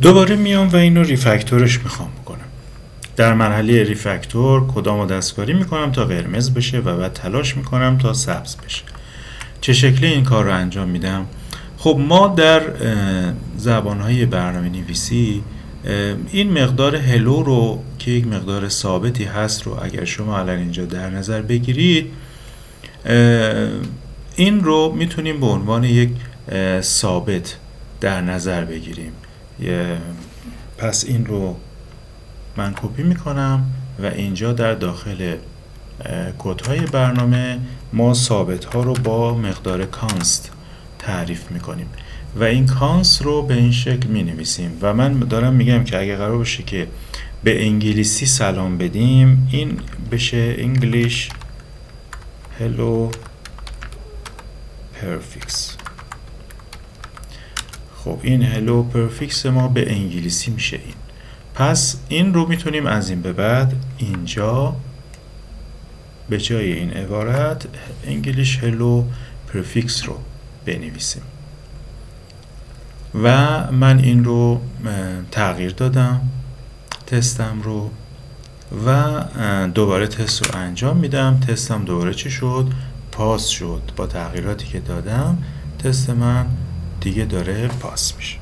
دوباره میام و اینو ریفکتورش میخوام بکنم. در مرحله ریفکتور کدامو دستکاری میکنم تا قرمز بشه و بعد تلاش میکنم تا سبز بشه. چه شکلی این کار رو انجام میدم؟ خب ما در زبانهای برنامه نویسی این مقدار هلو رو که یک مقدار ثابتی هست رو اگر شما الان اینجا در نظر بگیرید، این رو میتونیم به عنوان یک ثابت در نظر بگیریم. پس این رو من کپی میکنم و اینجا در داخل کدهای برنامه ما ثابت ها رو با مقدار کانست تعریف میکنیم و این کانست رو به این شکل می نویسیم و من دارم میگم که اگه قرار باشه که به انگلیسی سلام بدیم، این بشه English Hello Prefix. خب این Hello Prefix ما به انگلیسی میشه این. پس این رو میتونیم از این به بعد اینجا به جای این عبارت English Hello Prefix رو بنویسیم و من این رو تغییر دادم تستم رو و دوباره تست رو انجام میدم. تستم دوباره چی شد؟ پاس شد. با تغییراتی که دادم تست من دیگه داره پاس میشه.